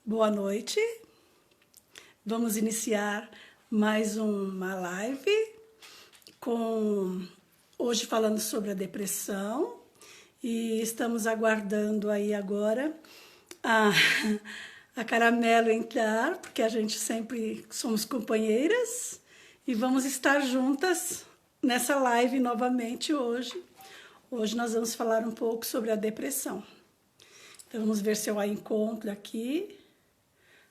Boa noite. Vamos iniciar mais uma live com hoje falando sobre a depressão e estamos aguardando aí agora a, a Caramelo entrar, porque a gente sempre somos companheiras e vamos estar juntas nessa live novamente hoje. Hoje nós vamos falar um pouco sobre a depressão. Então vamos ver se eu a encontro aqui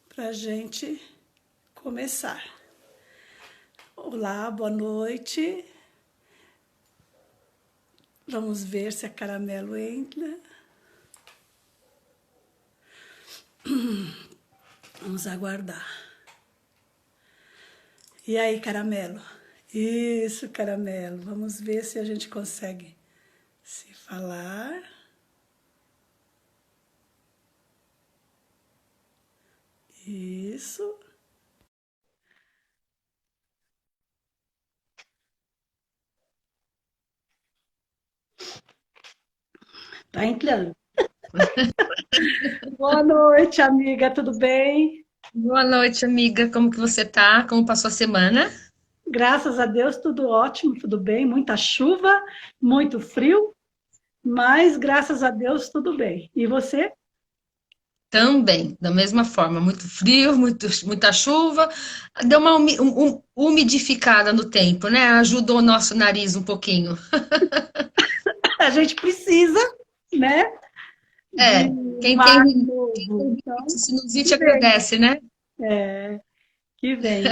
para a gente começar. Olá, boa noite. Vamos ver se a Caramelo entra. Vamos aguardar. E aí, Caramelo? Isso, Caramelo. Vamos ver se a gente consegue se falar. Isso. Tá entrando. Boa noite, amiga, tudo bem? Boa noite, amiga. Como que você tá? Como passou a semana? Graças a Deus, tudo ótimo, tudo bem. Muita chuva, muito frio, mas graças a Deus, tudo bem. E você? Também, da mesma forma. Muito frio, muita chuva. Deu uma umidificada no tempo, né? Ajudou o nosso nariz um pouquinho. A gente precisa, né, de É, um ar novo. Então, sinusite que vem, agradece, né? que vem.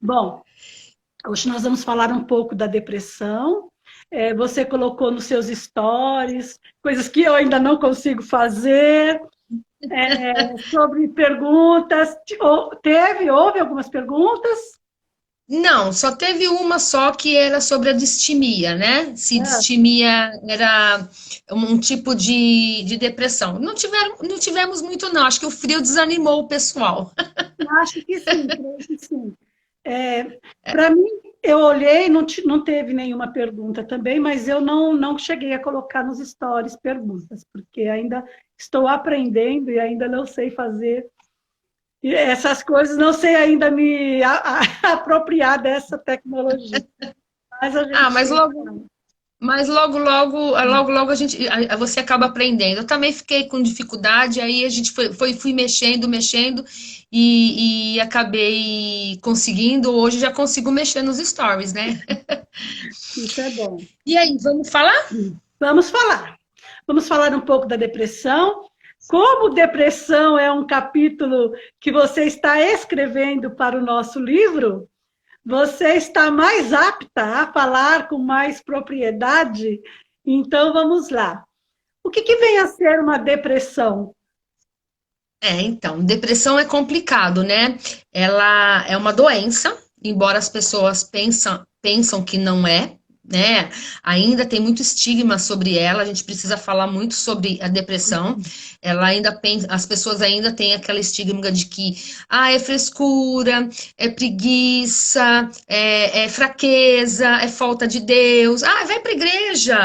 Bom, hoje nós vamos falar um pouco da depressão. Você colocou nos seus stories coisas que eu ainda não consigo fazer, sobre perguntas. Houve algumas perguntas? Não, só teve uma só que era sobre a distimia, né? Se Ah, distimia era um tipo de depressão. Não tivemos muito, não. Acho que o frio desanimou o pessoal. acho que sim, creio que sim. Para mim, eu olhei, não teve nenhuma pergunta também, mas eu não cheguei a colocar nos stories perguntas, porque ainda estou aprendendo e ainda não sei fazer e essas coisas, não sei ainda me apropriar dessa tecnologia. Mas a Ah, gente. mas logo, logo você acaba aprendendo. Eu também fiquei com dificuldade, aí a gente fui mexendo e acabei conseguindo. Hoje já consigo mexer nos stories, né? Isso é bom. E aí, vamos falar? Vamos falar. Vamos falar um pouco da depressão. Como depressão é um capítulo que você está escrevendo para o nosso livro, você está mais apta a falar com mais propriedade. Então, vamos lá. O que vem a ser uma depressão? Então, depressão é complicado, né? Ela é uma doença, embora as pessoas pensam que não é, né? Ainda tem muito estigma sobre ela, a gente precisa falar muito sobre a depressão. Ela ainda pensa, as pessoas ainda têm aquela estigma de que é frescura, é preguiça, é fraqueza, é falta de Deus. Vai para igreja.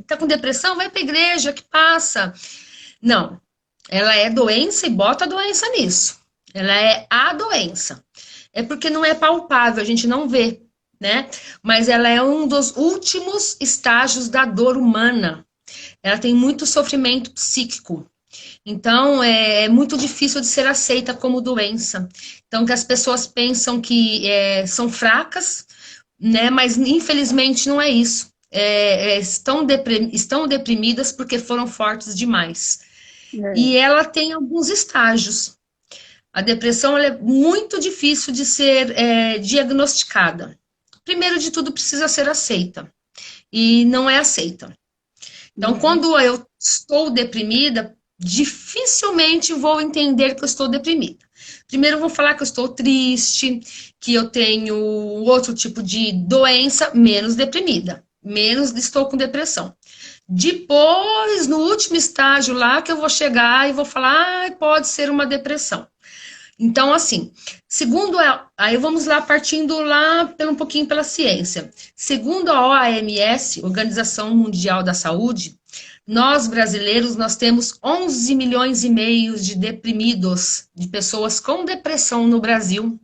Tá com depressão, vai para igreja que passa. Não, ela é doença e bota a doença nisso. Ela é a doença. É porque não é palpável, a gente não vê, né? Mas ela é um dos últimos estágios da dor humana. Ela tem muito sofrimento psíquico. Então, é muito difícil de ser aceita como doença. Então, que as pessoas pensam que são fracas, né? Mas, infelizmente, não é isso. Estão deprimidas porque foram fortes demais. É, E ela tem alguns estágios. A depressão ela é muito difícil de ser diagnosticada. Primeiro de tudo, precisa ser aceita. E não é aceita. Então, uhum, quando eu estou deprimida, dificilmente vou entender que eu estou deprimida. Primeiro, eu vou falar que eu estou triste, que eu tenho outro tipo de doença, menos deprimida. Menos estou com depressão. Depois, no último estágio lá, que eu vou chegar e vou falar, pode ser uma depressão. Então, assim, segundo aí vamos lá partindo lá um pouquinho pela ciência. Segundo a OMS, Organização Mundial da Saúde, nós brasileiros nós temos 11 milhões e meio de deprimidos, de pessoas com depressão no Brasil,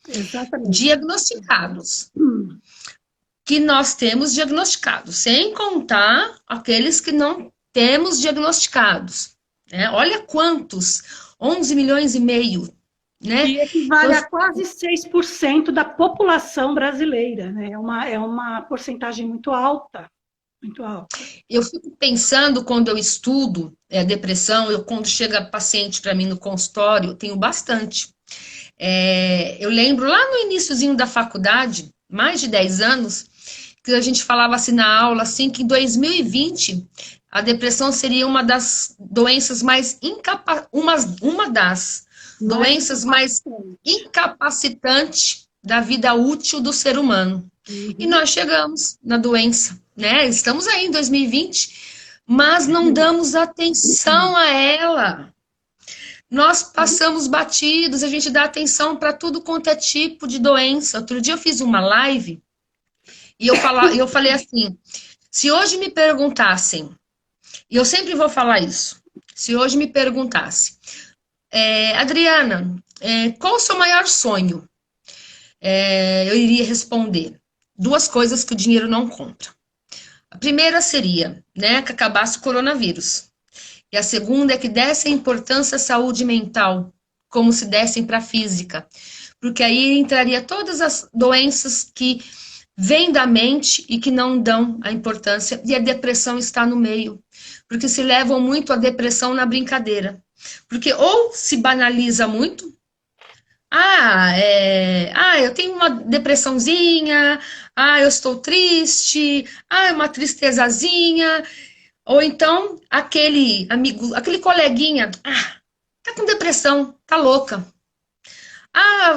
Exatamente. diagnosticados. Que nós temos diagnosticados, sem contar aqueles que não temos diagnosticados. Né? Olha quantos, 11 milhões e meio. Né? Que equivale a quase 6% da população brasileira, né? É uma porcentagem muito alta, muito alta. Eu fico pensando quando eu estudo depressão, quando chega paciente para mim no consultório, eu tenho bastante. Eu lembro lá no iniciozinho da faculdade, mais de 10 anos, que a gente falava assim na aula, assim, que em 2020 a depressão seria uma das doenças mais uma das doenças mais incapacitantes da vida útil do ser humano. E nós chegamos na doença, né? Estamos aí em 2020, mas não damos atenção a ela. Nós passamos batidos, a gente dá atenção para tudo quanto é tipo de doença. Outro dia eu fiz uma live e eu falei assim, se hoje me perguntassem, e eu sempre vou falar isso, se hoje me perguntasse, Adriana, qual o seu maior sonho? Eu iria responder, 2 coisas que o dinheiro não compra. A primeira seria, né, que acabasse o coronavírus. E a segunda é que desse a importância à saúde mental, como se dessem para a física. Porque aí entraria todas as doenças que vêm da mente e que não dão a importância, e a depressão está no meio. Porque se levam muito a depressão na brincadeira. Porque ou se banaliza muito, eu tenho uma depressãozinha, eu estou triste, é uma tristezazinha, ou então aquele amigo, aquele coleguinha, tá com depressão, tá louca.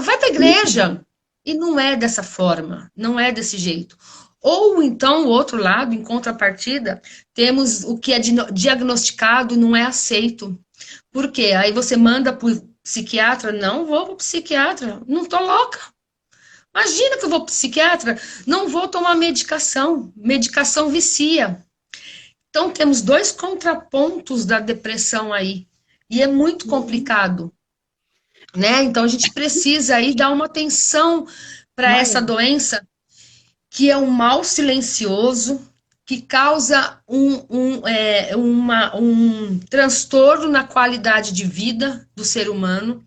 Vai pra igreja. E não é dessa forma, não é desse jeito. Ou então, o outro lado, em contrapartida, temos o que é diagnosticado e não é aceito. Por quê? Aí você manda para o psiquiatra, não vou para o psiquiatra, não tô louca. Imagina que eu vou para o psiquiatra, não vou tomar medicação, medicação vicia. Então, temos 2 contrapontos da depressão aí, e é muito complicado, né? Então, a gente precisa aí dar uma atenção para essa doença, que é um mal silencioso, que causa um transtorno na qualidade de vida do ser humano,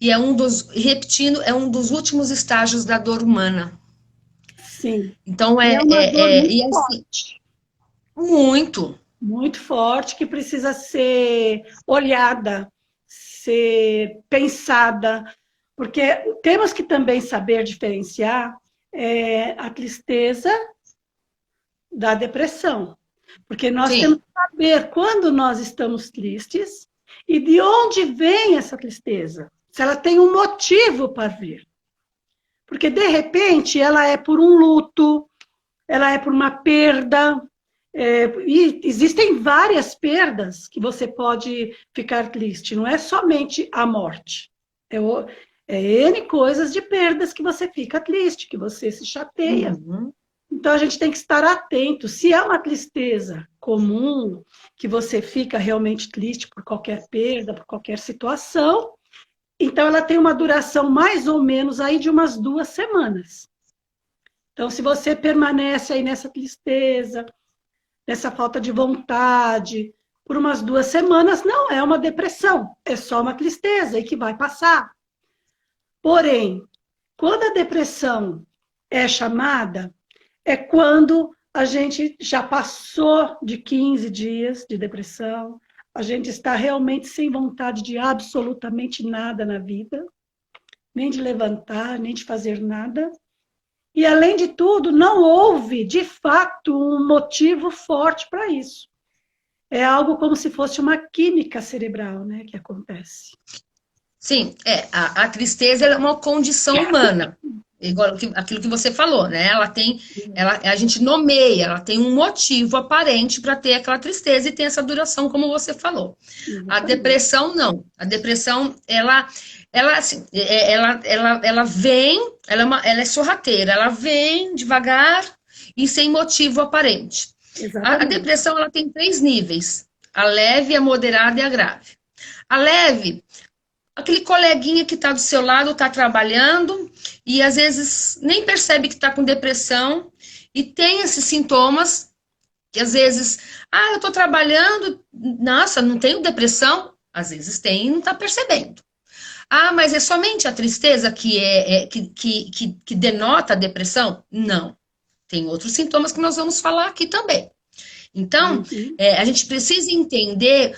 e repetindo, é um dos últimos estágios da dor humana. Sim. Então, E é uma dor muito assim, forte. muito. Muito forte, que precisa ser olhada, ser pensada, porque temos que também saber diferenciar a tristeza da depressão, porque nós Sim. temos que saber quando nós estamos tristes e de onde vem essa tristeza, se ela tem um motivo para vir. Porque, de repente, ela é por um luto, ela é por uma perda, e existem várias perdas que você pode ficar triste, não é somente a morte. N coisas de perdas que você fica triste, que você se chateia. Uhum. Então, a gente tem que estar atento. Se é uma tristeza comum, que você fica realmente triste por qualquer perda, por qualquer situação, então ela tem uma duração mais ou menos aí de umas 2 semanas. Então, se você permanece aí nessa tristeza, nessa falta de vontade, por umas 2 semanas, não é uma depressão, é só uma tristeza e que vai passar. Porém, quando a depressão é chamada, é quando a gente já passou de 15 dias de depressão, a gente está realmente sem vontade de absolutamente nada na vida, nem de levantar, nem de fazer nada. E, além de tudo, não houve, de fato, um motivo forte para isso. É algo como se fosse uma química cerebral, né, que acontece. Sim, a tristeza é uma condição humana. igual aquilo que você falou, né? A gente nomeia, ela tem um motivo aparente para ter aquela tristeza e tem essa duração, como você falou. A Exatamente. depressão, não. A depressão, assim, ela vem, ela é sorrateira, ela vem devagar e sem motivo aparente. A Exatamente. depressão, ela tem 3 níveis: a leve, a moderada e a grave. A leve, aquele coleguinha que está do seu lado, está trabalhando e às vezes nem percebe que está com depressão e tem esses sintomas que às vezes, eu estou trabalhando, nossa, não tenho depressão. Às vezes tem e não está percebendo. Mas é somente a tristeza que denota a depressão? Não. Tem outros sintomas que nós vamos falar aqui também. Então, Uhum. a gente precisa entender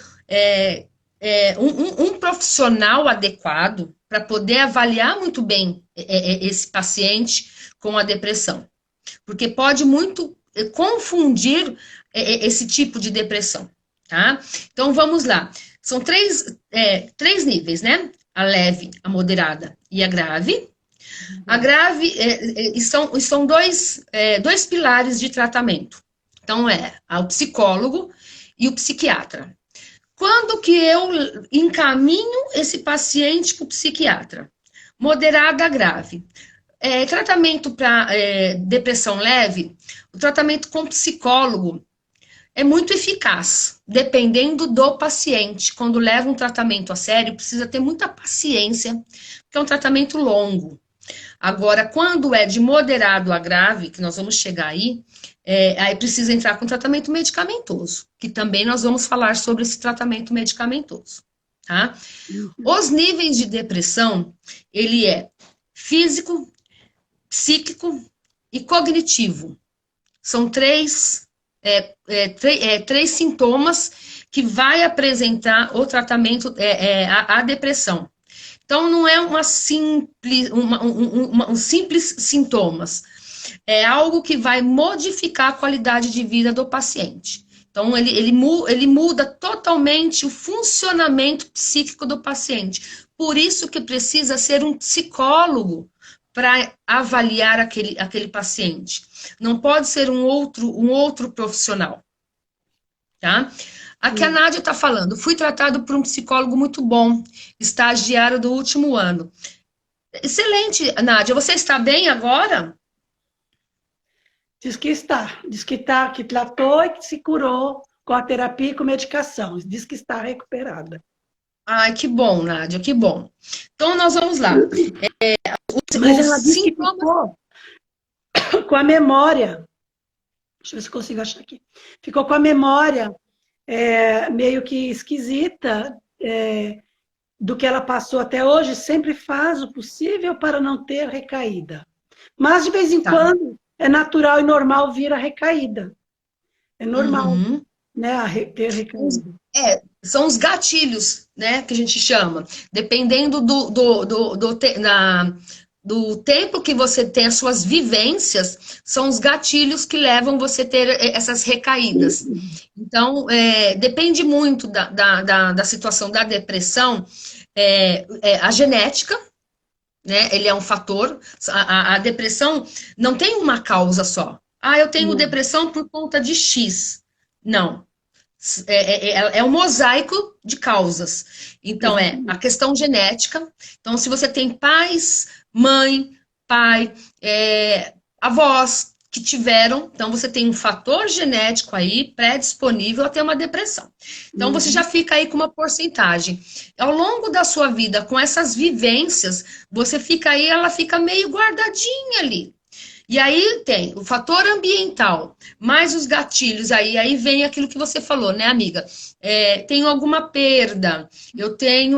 um profissional adequado para poder avaliar muito bem esse paciente com a depressão. Porque pode muito confundir esse tipo de depressão, tá? Então, vamos lá. São três níveis, né? A leve, a moderada e a grave. A grave são dois pilares de tratamento. Então, o psicólogo e o psiquiatra. Quando que eu encaminho esse paciente para o psiquiatra? Moderada a grave. Tratamento para depressão leve, o tratamento com psicólogo é muito eficaz, dependendo do paciente. Quando leva um tratamento a sério, precisa ter muita paciência, porque é um tratamento longo. Agora, quando é de moderado a grave, que nós vamos chegar aí precisa entrar com tratamento medicamentoso, que também nós vamos falar sobre esse tratamento medicamentoso, tá? Uhum. Os níveis de depressão, ele é físico, psíquico e cognitivo. São três sintomas que vai apresentar o tratamento, a depressão. Então, não é um simples sintomas. É algo que vai modificar a qualidade de vida do paciente. Então, ele muda totalmente o funcionamento psíquico do paciente. Por isso que precisa ser um psicólogo para avaliar aquele paciente. Não pode ser um outro profissional, tá? Aqui a Sim. Nádia está falando, fui tratado por um psicólogo muito bom, estagiário do último ano. Excelente, Nádia. Você está bem agora? Diz que está, que tratou e que se curou com a terapia e com medicação. Diz que está recuperada. Ai, que bom, Nádia, que bom. Então, nós vamos lá. Mas Os ela disse que sintomas. ficou com a memória. Deixa eu ver se eu consigo achar aqui. Ficou com a memória meio que esquisita do que ela passou até hoje. Sempre faz o possível para não ter recaída. Mas, de vez em Tá. quando, é natural e normal vir a recaída. É normal, Uhum. né, ter recaída. São os gatilhos, né, que a gente chama. Dependendo do tempo que você tem, as suas vivências, são os gatilhos que levam você a ter essas recaídas. Então, depende muito da situação da depressão, a genética, né, ele é um fator. A depressão não tem uma causa só. Eu tenho Não. depressão por conta de X. Não. É um mosaico de causas. Então, a Exatamente. questão genética. Então, se você tem pais, mãe, pai, avós que tiveram, então você tem um fator genético aí predisponível a ter uma depressão. Então, você já Uhum. fica aí com uma porcentagem. Ao longo da sua vida, com essas vivências, você fica aí, ela fica meio guardadinha ali. E aí tem o fator ambiental, mais os gatilhos, aí vem aquilo que você falou, né, amiga? Tenho alguma perda, eu tenho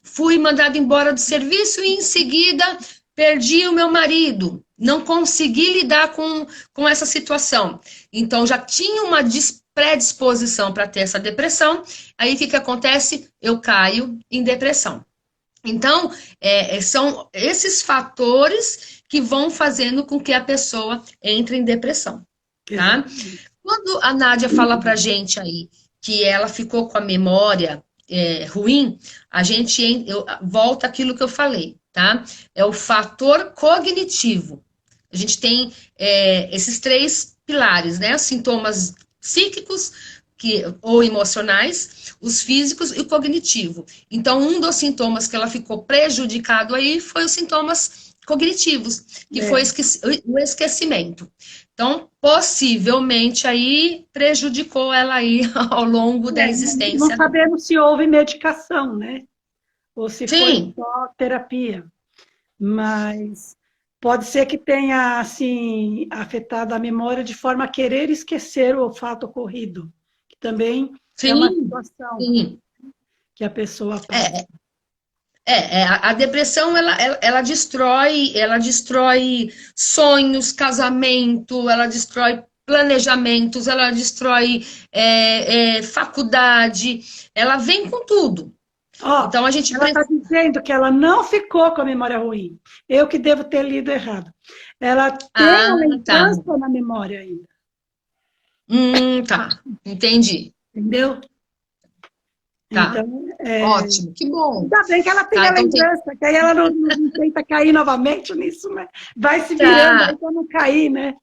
fui mandada embora do serviço e em seguida perdi o meu marido, não consegui lidar com essa situação. Então já tinha uma predisposição para ter essa depressão, aí o que acontece? Eu caio em depressão. Então, são esses fatores que vão fazendo com que a pessoa entre em depressão, tá? Exatamente. Quando a Nádia fala pra gente aí que ela ficou com a memória ruim, volta àquilo que eu falei. tá? É o fator cognitivo. A gente tem esses três pilares, né? Os sintomas psíquicos ou emocionais, os físicos e o cognitivo. Então, um dos sintomas que ela ficou prejudicado aí foi os sintomas cognitivos, que foi o esquecimento. Então, possivelmente aí prejudicou ela aí ao longo da Não existência. sabemos se houve medicação, né? Ou se foi Sim, só terapia. Mas pode ser que tenha, assim, afetado a memória de forma a querer esquecer o fato ocorrido, que também é uma sim, situação sim. que a pessoa passa. É, a depressão, ela destrói sonhos, casamento, ela destrói planejamentos, ela destrói faculdade, ela vem com tudo. Ó, Então, a gente ela está precisa... dizendo que ela não ficou com a memória ruim. Eu que devo ter lido errado. Ela tem Ah, a tá. lembrança na memória ainda, Tá. Entendi. entendeu? Tá. Então, Ótimo. Que bom. ainda bem que ela tem Tá, a então tem... lembrança, que aí ela não tenta cair novamente nisso, né? Vai se virando Tá, aí para não cair, né?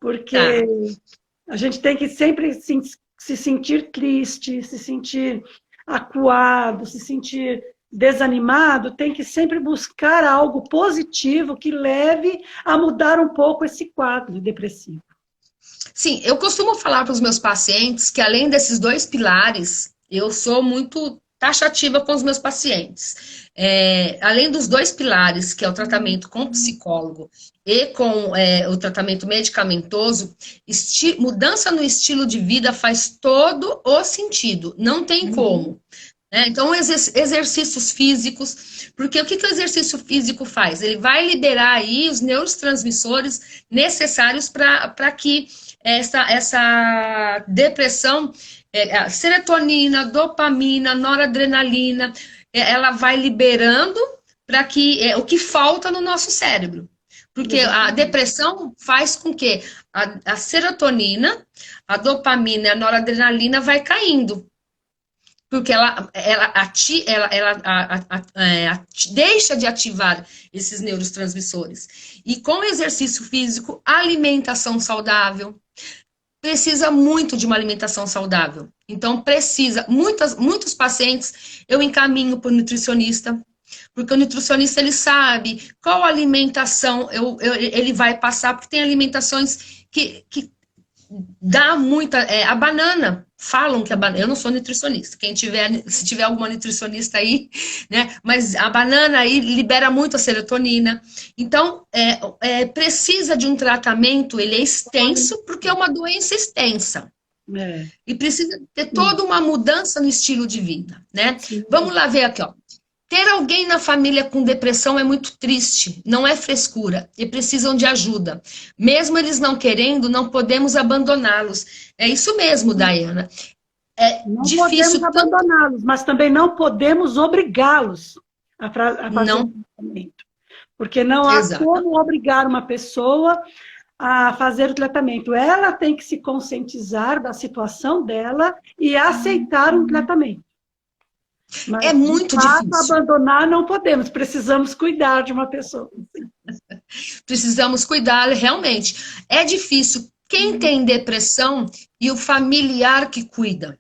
Porque tá. a gente tem que sempre se sentir triste, se sentir acuado, se sentir desanimado, tem que sempre buscar algo positivo que leve a mudar um pouco esse quadro depressivo. Sim, eu costumo falar para os meus pacientes que além desses dois pilares, eu sou muito taxativa com os meus pacientes. Além dos dois pilares, que é o tratamento com psicólogo e com o tratamento medicamentoso, mudança no estilo de vida faz todo o sentido, não tem como. Né? Então, exercícios físicos, porque o que o exercício físico faz? Ele vai liberar aí os neurotransmissores necessários para que essa depressão, a serotonina, dopamina, noradrenalina, ela vai liberando para que o que falta no nosso cérebro. Porque a Exatamente. depressão faz com que a serotonina, a dopamina e a noradrenalina vai caindo porque ela deixa de ativar esses neurotransmissores. E com exercício físico, alimentação saudável, precisa muito de uma alimentação saudável. Então, muitos pacientes eu encaminho para o nutricionista, porque o nutricionista ele sabe qual alimentação ele vai passar, porque tem alimentações que dá muita. A banana, falam que a banana. Eu não sou nutricionista. Se tiver alguma nutricionista aí, né? Mas a banana aí libera muito a serotonina. Então, precisa de um tratamento, ele é extenso, porque é uma doença extensa. É, E precisa ter toda uma mudança no estilo de vida, né? sim, Vamos lá ver aqui, ó. Ter alguém na família com depressão é muito triste, não é frescura, e precisam de ajuda. Mesmo eles não querendo, não podemos abandoná-los. É isso mesmo, Dayana. É não podemos difícil tanto. abandoná-los, mas também não podemos obrigá-los a fazer Não, um tratamento. Porque não há exato. como obrigar uma pessoa a fazer o tratamento. Ela tem que se conscientizar da situação dela e aceitar um tratamento. É Mas, de muito fato, difícil. abandonar não podemos. Precisamos cuidar de uma pessoa. Precisamos cuidar, realmente. É difícil. Quem tem depressão e o familiar que cuida.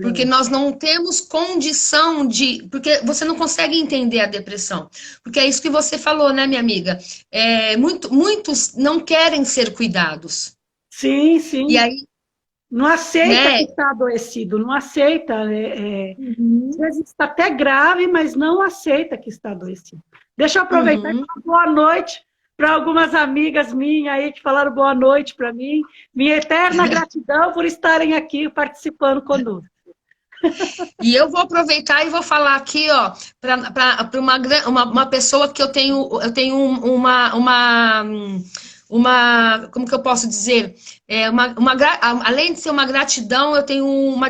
Porque É. nós não temos condição de. Porque você não consegue entender a depressão. Porque é isso que você falou, né, minha amiga? Muitos não querem ser cuidados. Sim, E sim. aí, Não aceita que né? está adoecido, não aceita. Às Uhum, vezes está até grave, mas não aceita que está adoecido. Deixa eu aproveitar e uhum. falar boa noite para algumas amigas minhas aí que falaram boa noite para mim. Minha eterna gratidão por estarem aqui participando conosco. E eu vou aproveitar e vou falar aqui, ó, para uma pessoa que eu tenho como que eu posso dizer? Além de ser uma gratidão, eu tenho uma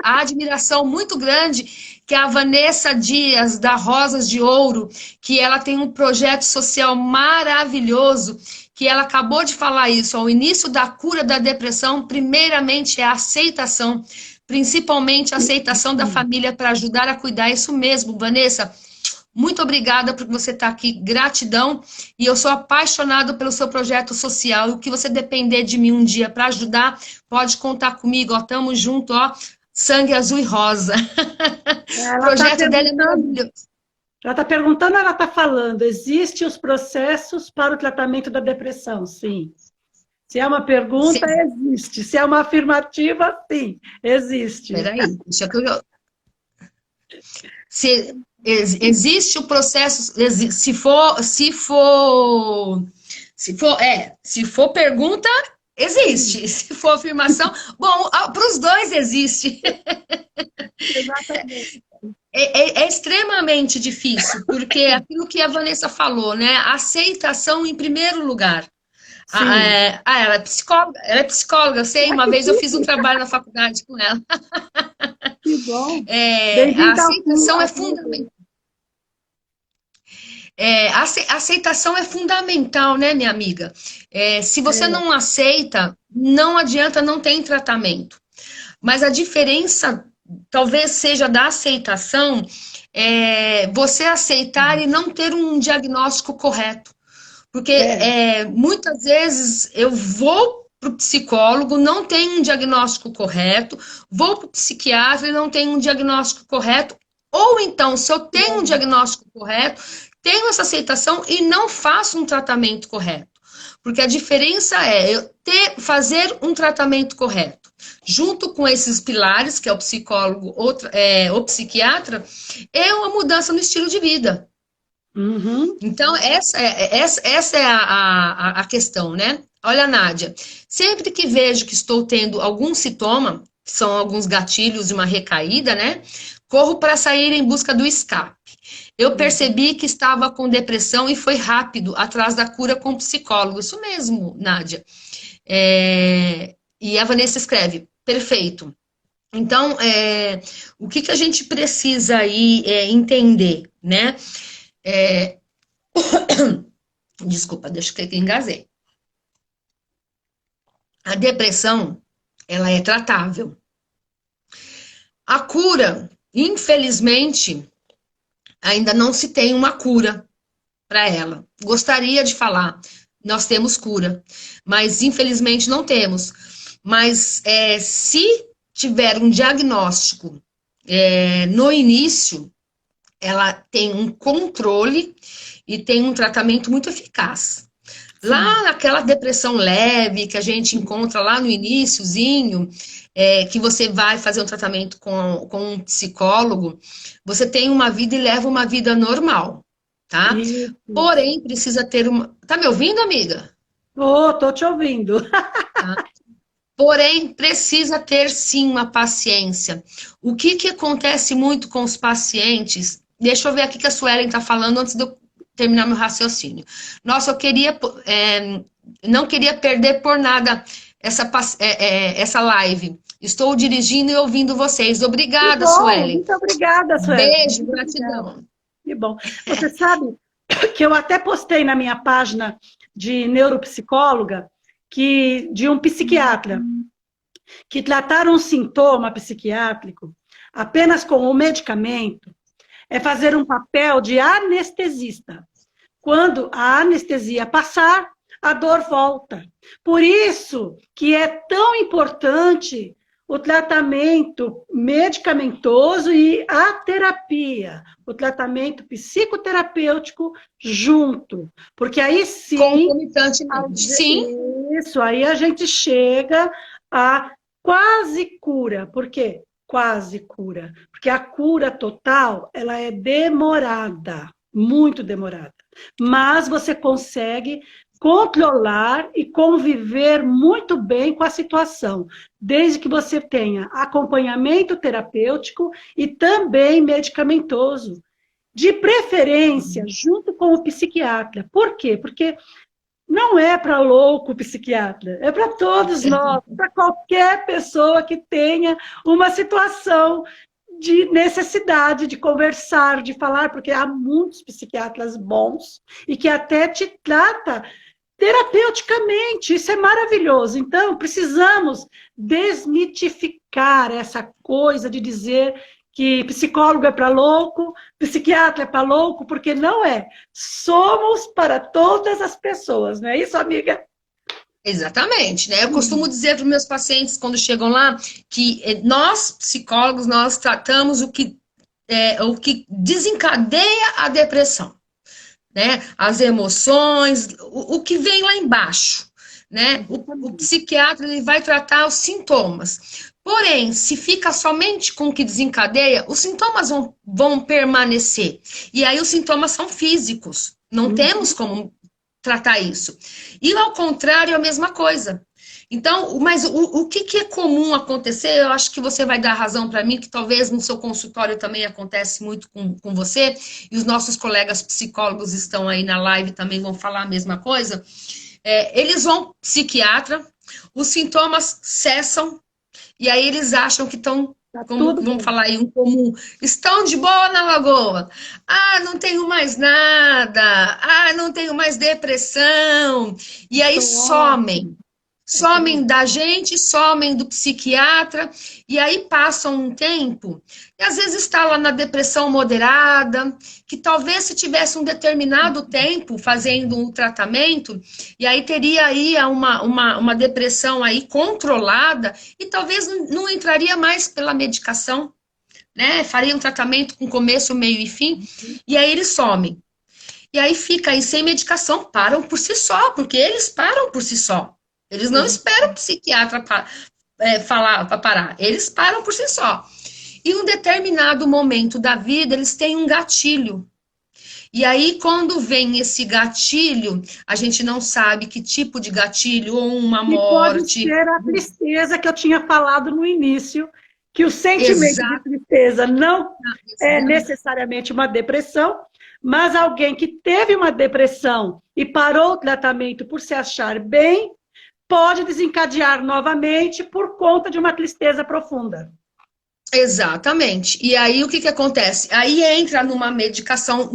admiração muito grande, que é a Vanessa Dias, da Rosas de Ouro, que ela tem um projeto social maravilhoso, que ela acabou de falar isso, ao início da cura da depressão, primeiramente é a aceitação, principalmente a aceitação da família para ajudar a cuidar. Isso mesmo, Vanessa. Muito obrigada por você estar aqui, gratidão. E eu sou apaixonado pelo seu projeto social. E o que você depender de mim um dia para ajudar, pode contar comigo, ó, tamo junto, ó, sangue azul e rosa. O Ela está projeto dela é perguntando, maravilhoso. ela está perguntando, ela está falando, existem os processos para o tratamento da depressão? Sim. Se é uma pergunta, existe. Se é uma afirmativa, sim, existe. Peraí, deixa eu... Existe o processo, se for pergunta, existe. Se for afirmação, bom, para os dois existe. Exatamente. É extremamente difícil, porque é aquilo que a Vanessa falou, né? Aceitação em primeiro lugar. Sim. Ela é psicóloga, eu sei, Ai, uma que vez eu fiz um chique. trabalho na faculdade com ela. Que bom. A Bem-vinda aceitação é ao clube. fundamental. A aceitação é fundamental, né, minha amiga? Se você É, não aceita, não adianta, não tem tratamento. Mas a diferença talvez seja da aceitação, você aceitar e não ter um diagnóstico correto. Porque é, muitas vezes eu vou para o psicólogo, não tenho um diagnóstico correto, vou para o psiquiatra e não tenho um diagnóstico correto, ou então, se eu tenho um diagnóstico correto, tenho essa aceitação e não faço um tratamento correto. Porque a diferença é eu fazer um tratamento correto. Junto com esses pilares, que é o psicólogo, o psiquiatra, é uma mudança no estilo de vida. uhum, Então, essa é a questão, né? Olha, Nádia, sempre que vejo que estou tendo algum sintoma, que são alguns gatilhos de uma recaída, né? Corro para sair em busca do escape. Eu uhum. percebi que estava com depressão e foi rápido atrás da cura com psicólogo. Isso mesmo, Nádia. E a Vanessa escreve, perfeito. Então, o que a gente precisa aí entender, né? Desculpa, deixa eu que engasguei. A depressão, ela é tratável. A cura, infelizmente, ainda não se tem uma cura para ela. Gostaria de falar, nós temos cura, mas infelizmente não temos. Mas se tiver um diagnóstico no início, ela tem um controle e tem um tratamento muito eficaz. Lá Sim. naquela depressão leve que a gente encontra lá no iniciozinho, que você vai fazer um tratamento com um psicólogo, você tem uma vida e leva uma vida normal, tá? Isso. Porém, precisa ter uma. Tá me ouvindo, amiga? Oh, tô te ouvindo. Tá? Porém, precisa ter sim uma paciência. O que acontece muito com os pacientes? Deixa eu ver aqui que a Suelen está falando antes de eu terminar meu raciocínio. Nossa, eu queria, não queria perder por nada essa live. Estou dirigindo e ouvindo vocês. Que Obrigada, bom, Suelen. muito obrigada, Sueli. Beijo, Muito obrigada. gratidão. Que bom. Você sabe que eu até postei na minha página de neuropsicóloga de um psiquiatra que trataram um sintoma psiquiátrico apenas com o medicamento é fazer um papel de anestesista. Quando a anestesia passar, a dor volta. Por isso que é tão importante o tratamento medicamentoso e a terapia, o tratamento psicoterapêutico junto, porque aí sim, Concomitantemente. Sim, isso, aí a gente chega a quase cura. Por quê? Quase cura. Porque a cura total, ela é demorada, muito demorada. Mas você consegue controlar e conviver muito bem com a situação, desde que você tenha acompanhamento terapêutico e também medicamentoso, de preferência junto com o psiquiatra. Por quê? Porque não é para louco psiquiatra, é para todos nós, para qualquer pessoa que tenha uma situação de necessidade de conversar, de falar, porque há muitos psiquiatras bons e que até te trata terapeuticamente, isso é maravilhoso. Então, precisamos desmitificar essa coisa de dizer que psicólogo é para louco, psiquiatra é para louco, porque não é. Somos para todas as pessoas, não é isso, amiga? Exatamente, né? Eu costumo dizer para os meus pacientes, quando chegam lá, que nós, psicólogos, nós tratamos o que desencadeia a depressão, né? As emoções, o que vem lá embaixo, né? O psiquiatra, ele vai tratar os sintomas. Porém, se fica somente com o que desencadeia, os sintomas vão permanecer. E aí os sintomas são físicos. Não temos como tratar isso. E ao contrário, é a mesma coisa. Então, mas o que é comum acontecer, eu acho que você vai dar razão para mim, que talvez no seu consultório também acontece muito com você, e os nossos colegas psicólogos estão aí na live também vão falar a mesma coisa. Eles vão psiquiatra, os sintomas cessam, e aí eles acham que estão, como vamos falar aí, um comum, estão de boa na lagoa. Ah, não tenho mais nada. Ah, não tenho mais depressão. E aí somem. Somem da gente, somem do psiquiatra, e aí passam um tempo, e às vezes está lá na depressão moderada, que talvez se tivesse um determinado tempo fazendo um tratamento, e aí teria aí uma depressão aí controlada, e talvez não entraria mais pela medicação, né? Faria um tratamento com começo, meio e fim, e aí eles somem. E aí fica aí sem medicação, param por si só, porque eles param por si só. Eles não esperam o psiquiatra falar para parar. Eles param por si só. E em um determinado momento da vida, eles têm um gatilho. E aí, quando vem esse gatilho, a gente não sabe que tipo de gatilho, ou uma morte. Pode ser a tristeza que eu tinha falado no início, que o sentimento de tristeza não é necessariamente uma depressão, mas alguém que teve uma depressão e parou o tratamento por se achar bem, pode desencadear novamente por conta de uma tristeza profunda. Exatamente. E aí o que acontece? Aí entra numa medicação,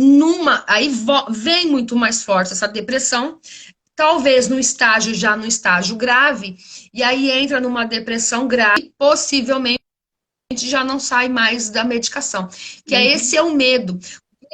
aí vem muito mais forte essa depressão, talvez no estágio grave, e aí entra numa depressão grave, possivelmente já não sai mais da medicação. Que esse é o medo.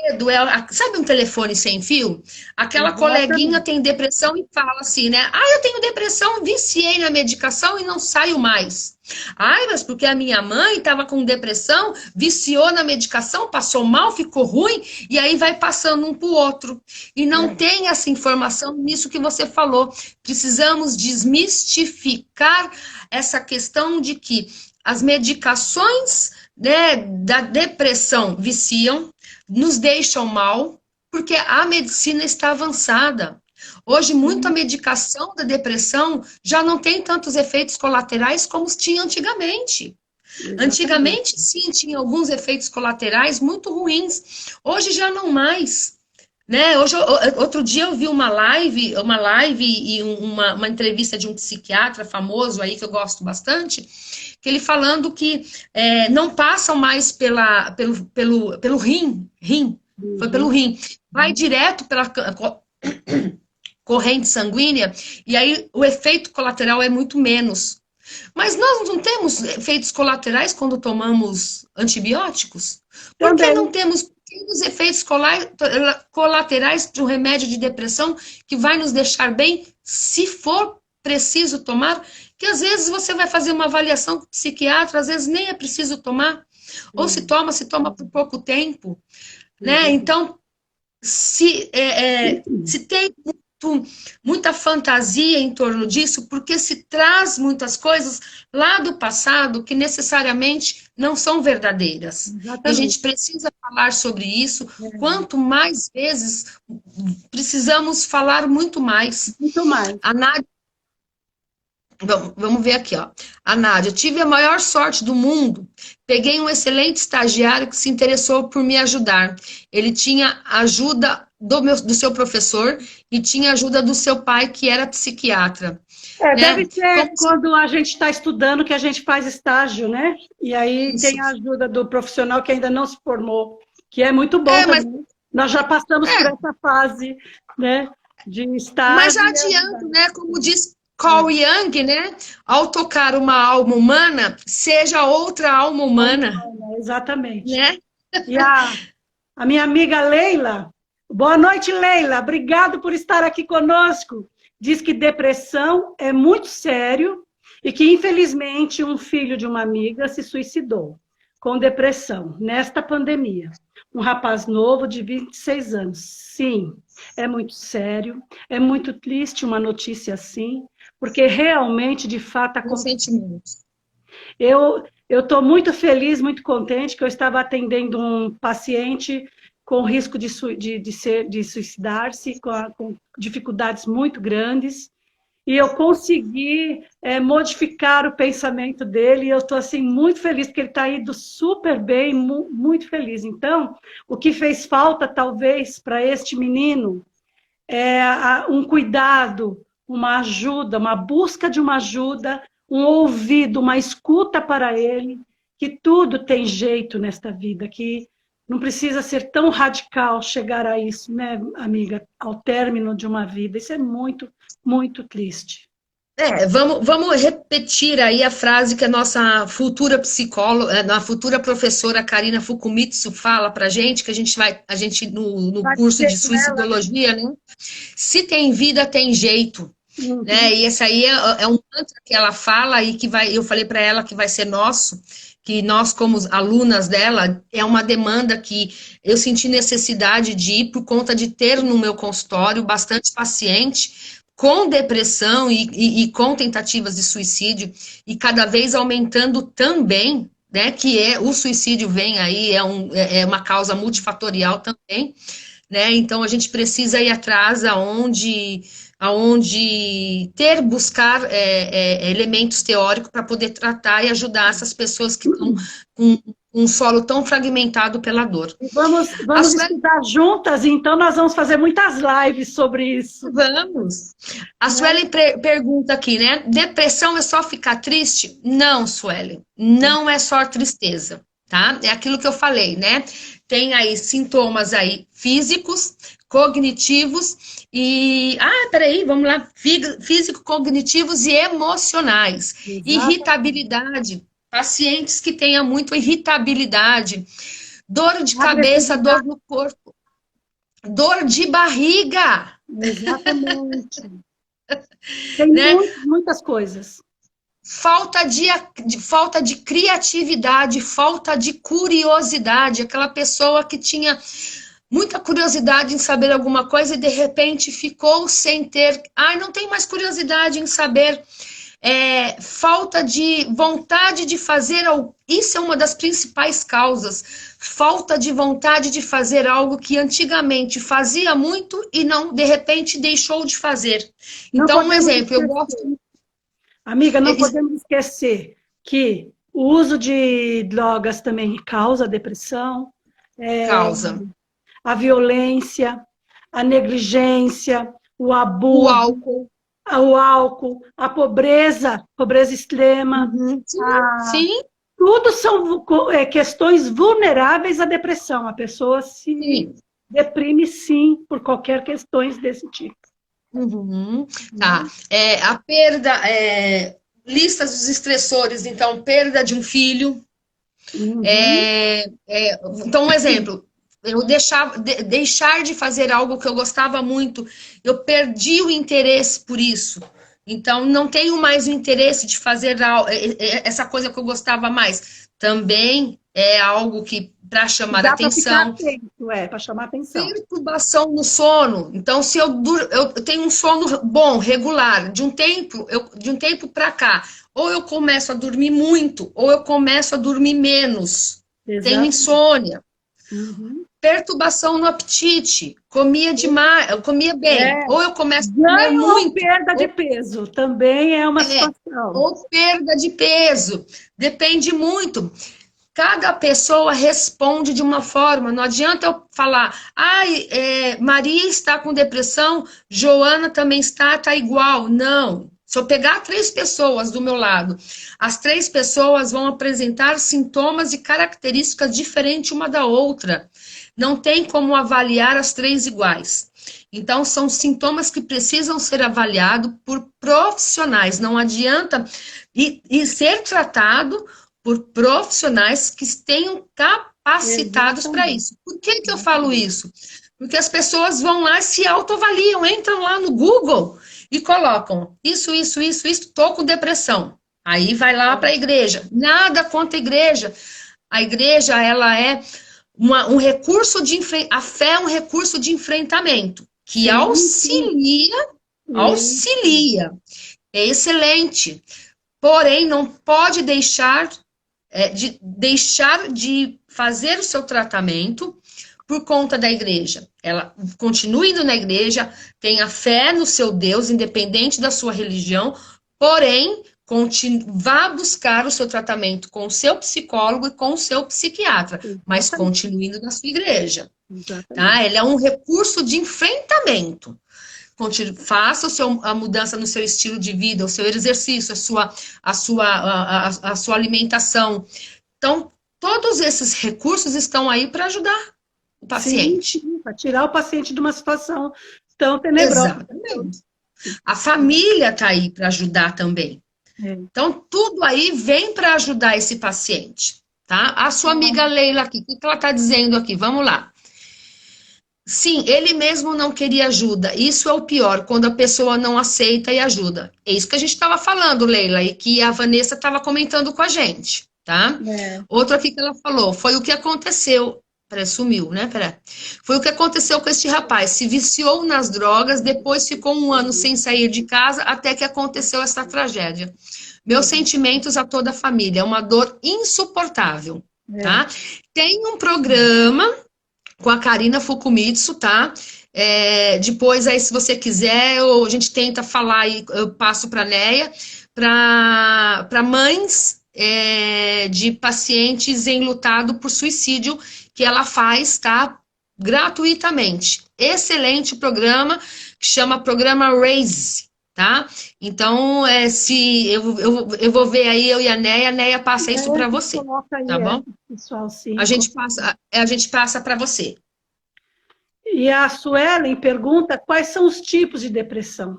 Medo sabe um telefone sem fio? Aquela coleguinha tem depressão e fala assim, né? Ah, eu tenho depressão, viciei na medicação e não saio mais. Ai, mas porque a minha mãe estava com depressão, viciou na medicação, passou mal, ficou ruim, e aí vai passando um para o outro. E não tem essa informação nisso que você falou. Precisamos desmistificar essa questão de que as medicações, né, da depressão viciam, nos deixam mal, porque a medicina está avançada. Hoje, muita medicação da depressão já não tem tantos efeitos colaterais como tinha antigamente. Exatamente. Antigamente, sim, tinha alguns efeitos colaterais muito ruins. Hoje já não mais. Né? Outro dia eu vi uma live e uma entrevista de um psiquiatra famoso aí, que eu gosto bastante, que ele falando que não passam mais pelo rim, foi pelo rim, vai direto pela corrente sanguínea, e aí o efeito colateral é muito menos. Mas nós não temos efeitos colaterais quando tomamos antibióticos? Por que não temos os efeitos colaterais de um remédio de depressão que vai nos deixar bem, se for preciso tomar? Que às vezes você vai fazer uma avaliação com o psiquiatra, às vezes nem é preciso tomar, ou se toma por pouco tempo, né? Então, se tem muita fantasia em torno disso, porque se traz muitas coisas lá do passado que necessariamente não são verdadeiras. Exatamente. E a gente precisa falar sobre isso. Quanto mais vezes, precisamos falar muito mais. Muito mais. A Nádia, vamos ver aqui, ó. A Nádia, tive a maior sorte do mundo. Peguei um excelente estagiário que se interessou por me ajudar. Ele tinha ajuda do seu professor e tinha ajuda do seu pai, que era psiquiatra. Né? Deve ser quando a gente está estudando que a gente faz estágio, né? E aí tem a ajuda do profissional que ainda não se formou, que é muito bom também. Nós já passamos por essa fase, né? De estágio. Mas já adianto, né? Como diz Carl Jung, né? Ao tocar uma alma humana, seja outra alma humana. exatamente. né? E a minha amiga Leila, boa noite, Leila, obrigado por estar aqui conosco. Diz que depressão é muito sério e que, infelizmente, um filho de uma amiga se suicidou com depressão nesta pandemia. Um rapaz novo de 26 anos. Sim, é muito sério, é muito triste uma notícia assim, porque realmente, de fato, Os acontece. sentimentos. Eu estou muito feliz, muito contente que eu estava atendendo um paciente com risco de suicidar-se, com dificuldades muito grandes, e eu consegui modificar o pensamento dele, e eu estou assim, muito feliz, porque ele está indo super bem, muito feliz. Então, o que fez falta, talvez, para este menino, é um cuidado, uma ajuda, uma busca de uma ajuda, um ouvido, uma escuta para ele, que tudo tem jeito nesta vida, que não precisa ser tão radical chegar a isso, né, amiga? Ao término de uma vida. Isso é muito, muito triste. Vamos repetir aí a frase que a nossa futura psicóloga, a futura professora Karina Fukumitsu fala pra gente, que a gente no Vai curso ser de com ela, né? suicidologia, né? Se tem vida, tem jeito, Uhum. né? E esse aí é um mantra que ela fala e que eu falei para ela que vai ser nosso, que nós, como alunas dela, é uma demanda que eu senti necessidade de ir por conta de ter no meu consultório bastante paciente com depressão e com tentativas de suicídio, e cada vez aumentando também, né? Que o suicídio vem aí, é uma causa multifatorial também, né? Então a gente precisa ir atrás aonde buscar elementos teóricos para poder tratar e ajudar essas pessoas que estão com um solo tão fragmentado pela dor. E vamos estudar juntas, então nós vamos fazer muitas lives sobre isso. Vamos. A Né? Suelen pergunta aqui, né? Depressão é só ficar triste? Não, Suelen, não é só tristeza, tá? É aquilo que eu falei, né? Tem aí sintomas aí físicos, cognitivos e... peraí, vamos lá. Físico, cognitivos e emocionais. Exato. Irritabilidade. Pacientes que tenham muito irritabilidade, dor de cabeça, dor Agressividade. no corpo, dor de barriga, Exatamente. Tem né? muitas coisas. Falta de criatividade, falta de curiosidade, aquela pessoa que tinha muita curiosidade em saber alguma coisa e de repente ficou sem ter, não tem mais curiosidade em saber, falta de vontade de fazer algo, isso é uma das principais causas, falta de vontade de fazer algo que antigamente fazia muito e não, de repente, deixou de fazer. Não Então, um podemos exemplo, eu esquecer, gosto... amiga, não podemos esquecer que o uso de drogas também causa depressão, Causa a violência, a negligência, o o abuso, álcool. o álcool, a pobreza extrema, Uhum. Sim, a... sim, tudo são questões vulneráveis à depressão. A pessoa se sim. deprime, sim, por qualquer questões desse tipo. Uhum. Tá. A perda, listas dos estressores, então, perda de um filho. Uhum. Então, um exemplo, eu deixar de fazer algo que eu gostava muito, eu perdi o interesse por isso. Então, não tenho mais o interesse de fazer essa coisa que eu gostava mais. Também é algo que, para chamar Dá para ficar atenção, atento, para chamar atenção. perturbação no sono. Então, se eu tenho um sono bom, regular, de um tempo para cá, ou eu começo a dormir muito, ou eu começo a dormir menos. Tenho Exato. insônia. Uhum. Perturbação no apetite. Comia demais, eu comia bem. Ou eu começo a comer Ganho ou muito, perda de peso também é uma situação. ou perda de peso. Depende muito. Cada pessoa responde de uma forma. Não adianta eu falar, Maria está com depressão, Joana também está igual. Não. Se eu pegar 3 pessoas do meu lado, as 3 pessoas vão apresentar sintomas e características diferentes uma da outra. Não tem como avaliar as 3 iguais. Então, são sintomas que precisam ser avaliados por profissionais. Não adianta e ser tratado por profissionais que tenham capacitados para Exatamente. isso. Por que que eu falo isso? Porque as pessoas vão lá e se autoavaliam, entram lá no Google e colocam isso, estou com depressão. Aí vai lá para a igreja. Nada contra a igreja. A igreja, ela é um recurso a fé é um recurso de enfrentamento que Sim, sim. Isso. auxilia, é excelente. Porém, não pode deixar de fazer o seu tratamento por conta da igreja. Ela continue indo na igreja, tenha fé no seu Deus, independente da sua religião, porém, vá buscar o seu tratamento com o seu psicólogo e com o seu psiquiatra, mas Exatamente. continue indo na sua igreja, tá? Exatamente. Ele é um recurso de enfrentamento. Faça a mudança no seu estilo de vida, o seu exercício, a sua alimentação. Então, todos esses recursos estão aí para ajudar o Sim, paciente. sim, para tirar o paciente de uma situação tão tenebrosa. Exatamente. A família está aí para ajudar também. É. Então, tudo aí vem para ajudar esse paciente, tá? A sua amiga Leila aqui, o que ela está dizendo aqui? Vamos lá. Sim, ele mesmo não queria ajuda. Isso é o pior, quando a pessoa não aceita e ajuda. É isso que a gente estava falando, Leila, e que a Vanessa estava comentando com a gente, tá? É. Outro aqui que ela falou, foi o que aconteceu. Peraí, sumiu, né? Peraí. Foi o que aconteceu com este rapaz. Se viciou nas drogas, depois ficou um ano sem sair de casa, até que aconteceu essa tragédia. Meus sentimentos a toda a família. É uma dor insuportável, É. tá? Tem um programa com a Karina Fukumitsu, tá? Depois, aí, se você quiser, a gente tenta falar e eu passo para a Neia, para mães de pacientes enlutado por suicídio, que ela faz, tá? Gratuitamente. Excelente programa, que chama Programa Raise, tá? Então, se eu vou ver aí, eu e a Neia passa isso A para gente você, coloca tá aí, bom? pessoal, A sim. gente passa para você. E a Suelen pergunta quais são os tipos de depressão.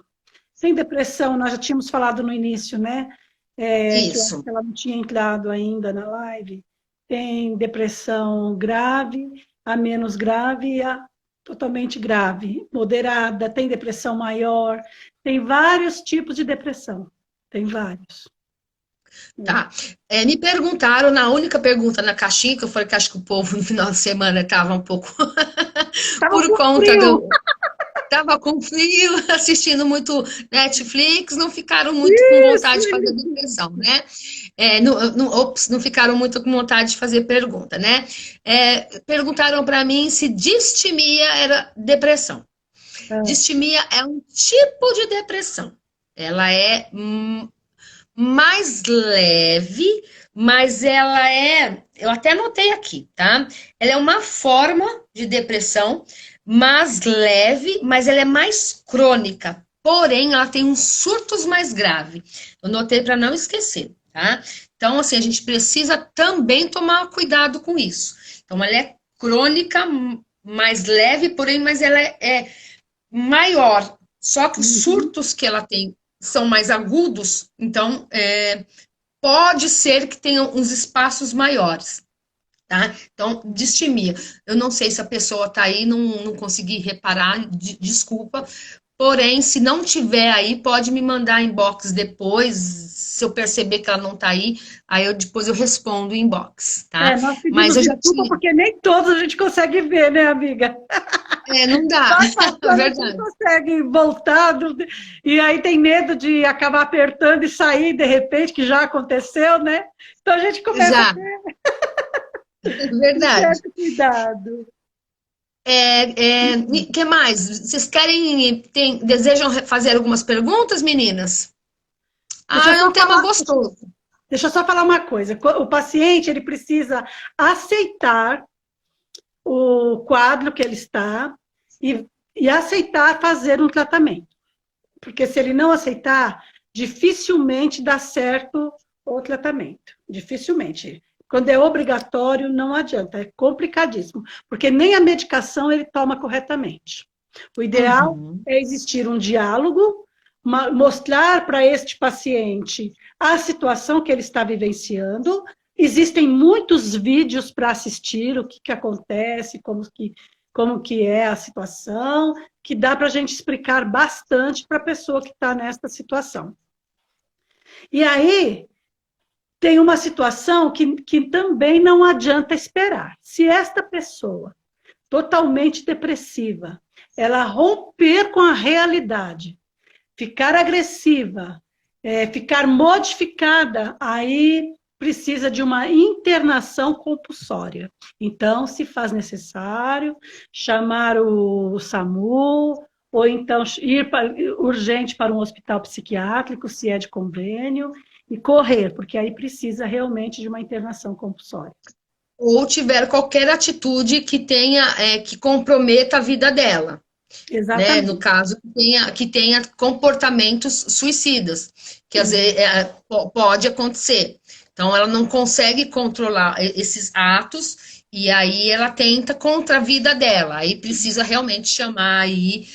Sem depressão, nós já tínhamos falado no início, né? Que eu acho Isso. que ela não tinha entrado ainda na live. Tem depressão grave, a menos grave e a totalmente grave, moderada, tem depressão maior, tem vários tipos de depressão. Tem vários. Tá. Me perguntaram, na única pergunta na caixinha, que eu falei que acho que o povo no final de semana estava um pouco Estava por com conta frio. do. Estava com frio, assistindo muito Netflix, não ficaram muito com Isso, vontade de fazer isso. depressão, né? Não ficaram muito com vontade de fazer pergunta, né? Perguntaram para mim se distimia era depressão. É. Distimia é um tipo de depressão. Ela é mais leve, mas ela eu até notei aqui, tá? Ela é uma forma de depressão mais leve, mas ela é mais crônica. Porém, ela tem uns surtos mais graves. Eu notei para não esquecer, tá? Então, assim, a gente precisa também tomar cuidado com isso. Então, ela é crônica, mais leve, porém, mas ela é maior. Só que os Uhum. surtos que ela tem são mais agudos, então pode ser que tenha uns espaços maiores, tá? Então, distimia. Eu não sei se a pessoa tá aí, não consegui reparar, desculpa. Porém, se não tiver aí, pode me mandar inbox depois. Se eu perceber que ela não tá aí depois eu respondo inbox, tá? Nós Mas pedimos eu já desculpa tinha. porque nem todos a gente consegue ver, né, amiga? Não dá, Nós é passando, a gente não verdade. consegue voltar, e aí tem medo de acabar apertando e sair de repente, que já aconteceu, né? Então a gente começa a Já, ter é um verdade. certo cuidado. Que mais? Vocês desejam fazer algumas perguntas, meninas? Deixa eu É um só tema falar, gostoso. deixa eu só falar uma coisa. O paciente ele precisa aceitar o quadro que ele está e aceitar fazer um tratamento. Porque se ele não aceitar, dificilmente dá certo o tratamento. Dificilmente. Quando é obrigatório, não adianta. É complicadíssimo. Porque nem a medicação ele toma corretamente. O ideal Uhum. é existir um diálogo, mostrar para este paciente a situação que ele está vivenciando existem muitos vídeos para assistir, o que, que acontece, como que é a situação, que dá para a gente explicar bastante para a pessoa que está nessa situação. E aí, tem uma situação que também não adianta esperar. Se esta pessoa, totalmente depressiva, ela romper com a realidade, ficar agressiva, ficar modificada, aí precisa de uma internação compulsória. Então, se faz necessário chamar o SAMU, ou então ir urgente para um hospital psiquiátrico, se é de convênio, e correr, porque aí precisa realmente de uma internação compulsória. Ou tiver qualquer atitude que tenha, que comprometa a vida dela. Né? No Exatamente. caso, que tenha comportamentos suicidas, que às vezes pode acontecer. Então, ela não consegue controlar esses atos e aí ela tenta contra a vida dela. Aí precisa realmente chamar aí,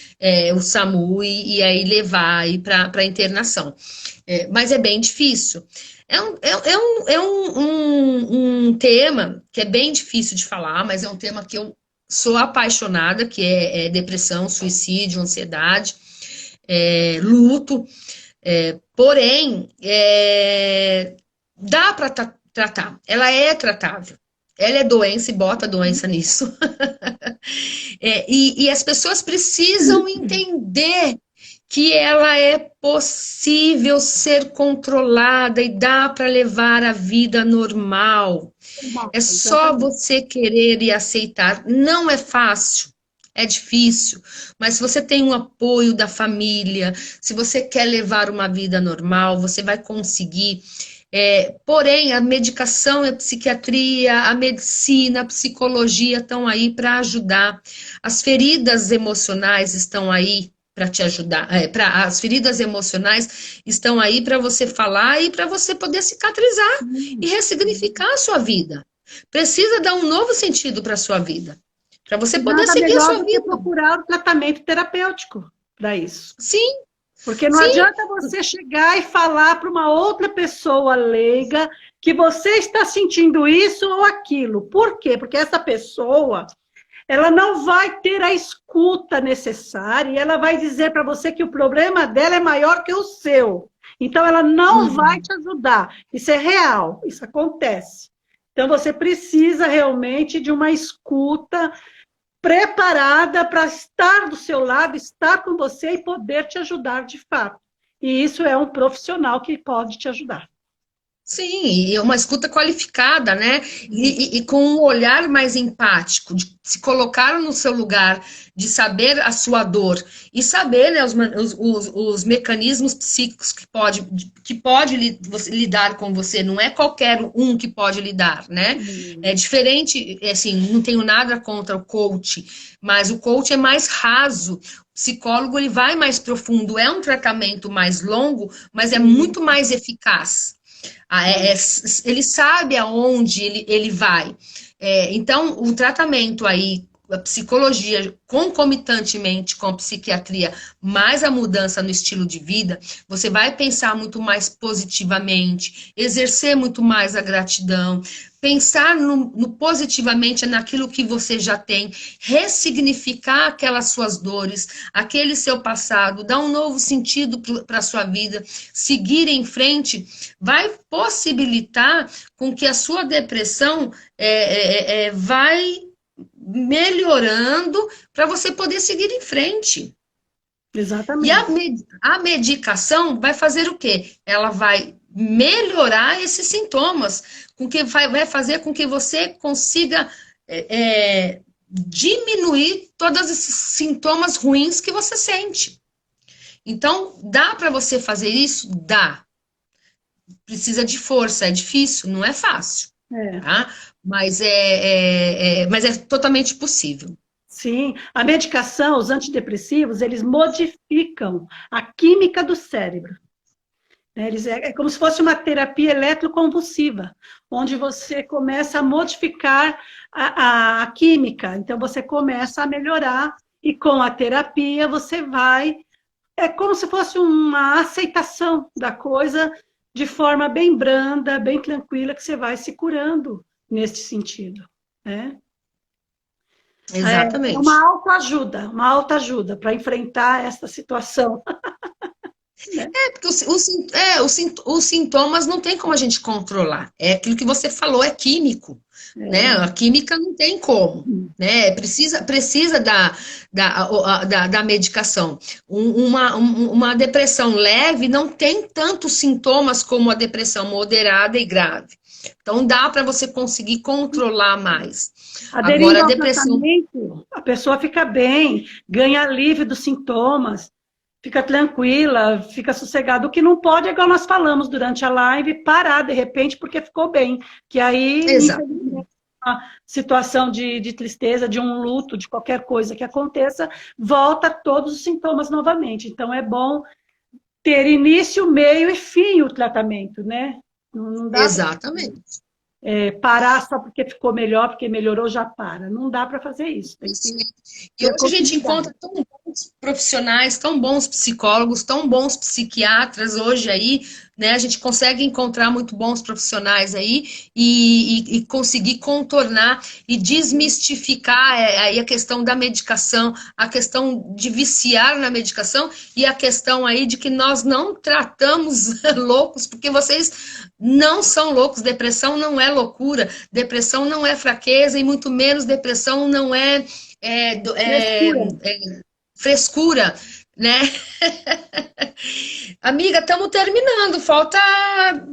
o SAMU e aí levar aí para a internação. Mas é bem difícil. É um tema que é bem difícil de falar, mas é um tema que eu sou apaixonada, que é depressão, suicídio, ansiedade, luto. Porém, dá para tratar. Ela é tratável. Ela é doença e bota a doença nisso. E as pessoas precisam entender que ela é possível ser controlada e dá para levar a vida normal. É só você querer e aceitar. Não é fácil, é difícil, mas se você tem um apoio da família, se você quer levar uma vida normal, você vai conseguir. Porém, a medicação e a psiquiatria, a medicina, a psicologia estão aí para ajudar. As feridas emocionais estão aí para te ajudar. As feridas emocionais estão aí para você falar e para você poder cicatrizar e ressignificar a sua vida. Precisa dar um novo sentido para a sua vida, para você poder Nada seguir a melhor sua do que vida. procurar o tratamento terapêutico para isso. Sim, Porque não sim. adianta você chegar e falar para uma outra pessoa leiga que você está sentindo isso ou aquilo. Por quê? Porque essa pessoa, ela não vai ter a escuta necessária e ela vai dizer para você que o problema dela é maior que o seu. Então, ela não vai te ajudar. Isso é real, isso acontece. Então, você precisa realmente de uma escuta preparada para estar do seu lado, estar com você e poder te ajudar de fato. E isso é um profissional que pode te ajudar. Sim, e uma escuta qualificada, né? E com um olhar mais empático, de se colocar no seu lugar, de saber a sua dor e saber, né, os mecanismos psíquicos que pode lidar com você. Não é qualquer um que pode lidar, né? É diferente, assim, não tenho nada contra o coach, mas o coach é mais raso. O psicólogo ele vai mais profundo, é um tratamento mais longo, mas é muito mais eficaz. Ele sabe aonde ele vai. Então, o tratamento aí, a psicologia, concomitantemente com a psiquiatria, mais a mudança no estilo de vida, você vai pensar muito mais positivamente, exercer muito mais a gratidão, pensar no positivamente naquilo que você já tem, ressignificar aquelas suas dores, aquele seu passado, dar um novo sentido para a sua vida, seguir em frente, vai possibilitar com que a sua depressão vai melhorando para você poder seguir em frente. Exatamente. E a medicação vai fazer o quê? Ela vai melhorar esses sintomas, vai fazer com que você consiga diminuir todos esses sintomas ruins que você sente. Então, dá para você fazer isso? Dá. Precisa de força, é difícil, não é fácil. Tá? Mas é totalmente possível. Sim, a medicação, os antidepressivos, eles modificam a química do cérebro. É como se fosse uma terapia eletroconvulsiva, onde você começa a modificar a química. Então, você começa a melhorar e com a terapia você vai... É como se fosse uma aceitação da coisa, de forma bem branda, bem tranquila, que você vai se curando nesse sentido, né? É Exatamente. uma autoajuda para enfrentar essa situação, né? Porque os sintomas não tem como a gente controlar. É aquilo que você falou, é químico, né? É, A química não tem como, né? Precisa da medicação. Uma depressão leve não tem tantos sintomas como a depressão moderada e grave. Então dá para você conseguir controlar mais. Agora, aderindo a ao depressão. tratamento, a pessoa fica bem, ganha alívio dos sintomas, fica tranquila, fica sossegada. O que não pode é, igual nós falamos durante a live, parar de repente porque ficou bem. Que aí, Exato. infelizmente, uma situação de tristeza, de um luto, de qualquer coisa que aconteça, volta todos os sintomas novamente. Então, é bom ter início, meio e fim o tratamento, né? Não dá para Exatamente. parar só porque ficou melhor, porque melhorou, já para. Não dá para fazer isso. Tem Isso. que E ter hoje a gente continuidade. encontra tão bons profissionais, tão bons psicólogos, tão bons psiquiatras hoje aí, né? A gente consegue encontrar muito bons profissionais aí e conseguir contornar e desmistificar aí a questão da medicação, a questão de viciar na medicação e a questão aí de que nós não tratamos loucos, porque vocês não são loucos, depressão não é loucura, depressão não é fraqueza e muito menos depressão não Frescura. frescura, né? Amiga, estamos terminando, falta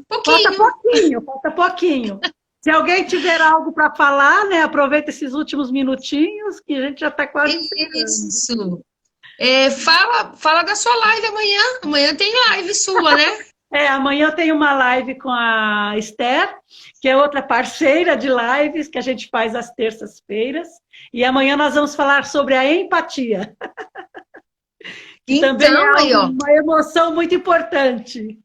Falta pouquinho. pouquinho, falta pouquinho. Se alguém tiver algo para falar, né, aproveita esses últimos minutinhos, que a gente já está quase encerrando. Isso. Fala da sua live amanhã. Amanhã tem live sua, né? Amanhã eu tenho uma live com a Esther, que é outra parceira de lives que a gente faz às terças-feiras. E amanhã nós vamos falar sobre a empatia, que também é Então, aí, ó. uma emoção muito importante.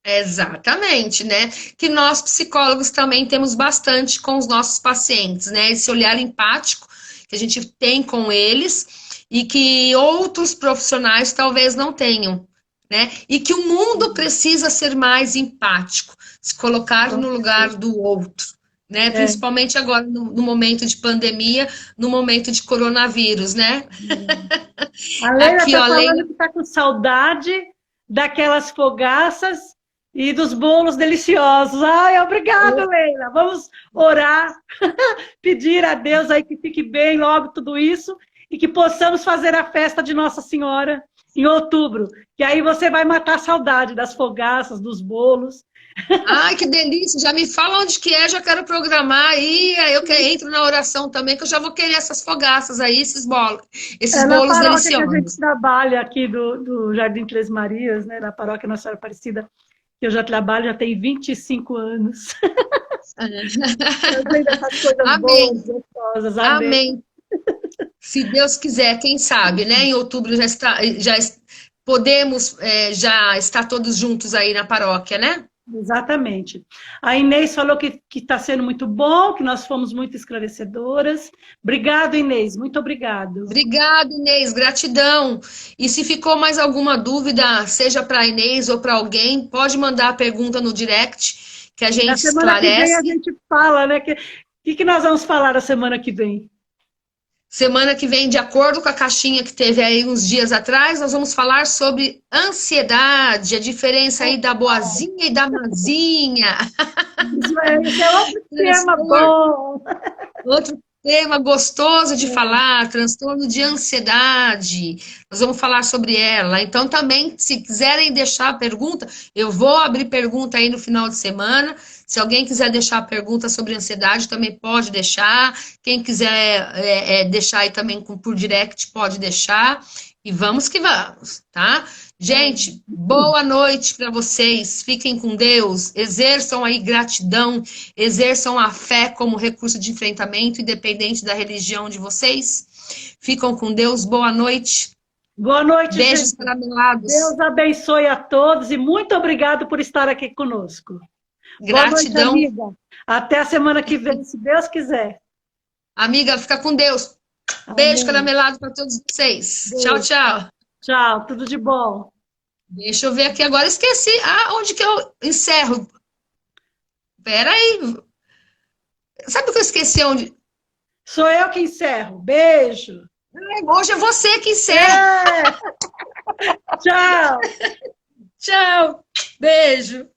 Exatamente, né? Que nós psicólogos também temos bastante com os nossos pacientes, né? Esse olhar empático que a gente tem com eles e que outros profissionais talvez não tenham, né? E que o mundo precisa ser mais empático, se colocar Com no lugar certeza. do outro, né? É. Principalmente agora no momento de pandemia, no momento de coronavírus, né? A Leila Aqui, está ó, Leila. falando que está com saudade daquelas fogaças e dos bolos deliciosos. Ai, obrigada, Leila. Vamos orar, pedir a Deus aí que fique bem logo tudo isso e que possamos fazer a festa de Nossa Senhora em outubro. Que aí você vai matar a saudade das fogaças, dos bolos. Ai, que delícia! Já me fala onde que é, já quero programar aí eu que entro na oração também, que eu já vou querer essas fogaças aí, esses É na bolos paróquia que a gente deliciosos. trabalha aqui do Jardim Três Marias, né, na paróquia Nossa Senhora Aparecida, que eu já trabalho, já tem 25 anos. Fazendo essas coisas boas, Amém, gostosas. Amém. amém. Se Deus quiser, quem sabe, né? Em outubro podemos já estar todos juntos aí na paróquia, né? Exatamente. A Inês falou que está sendo muito bom, que nós fomos muito esclarecedoras. Obrigado, Inês. Muito obrigado. Obrigada, Inês, gratidão. E se ficou mais alguma dúvida, seja para a Inês ou para alguém, pode mandar a pergunta no direct, que a E na gente semana que vem a esclarece. gente fala, né? Que nós vamos falar na semana que vem? Semana que vem, de acordo com a caixinha que teve aí uns dias atrás, nós vamos falar sobre ansiedade, a diferença aí da boazinha e da mazinha. Isso é outro tema Transtorno. bom. Outro tema gostoso de falar, transtorno de ansiedade. Nós vamos falar sobre ela. Então, também, se quiserem deixar a pergunta, eu vou abrir pergunta aí no final de semana. Se alguém quiser deixar pergunta sobre ansiedade, também pode deixar. Quem quiser deixar aí também por direct, pode deixar. E vamos que vamos, tá? Gente, boa noite para vocês. Fiquem com Deus. Exerçam aí gratidão. Exerçam a fé como recurso de enfrentamento, independente da religião de vocês. Ficam com Deus. Boa noite. Boa noite, Beijos gente. caramelados. Deus abençoe a todos e muito obrigado por estar aqui conosco. Boa noite, Gratidão. amiga. Até a semana que vem, se Deus quiser. Amiga, fica com Deus. Beijo Amém. caramelado para todos vocês. Tchau, Beijo. tchau. Tchau, tudo de bom. Deixa eu ver aqui agora, esqueci. Ah, onde que eu encerro? Pera aí. Sabe o que eu esqueci onde? Sou eu que encerro. Beijo. Hoje é você que encerra. É, tchau. Tchau. Beijo.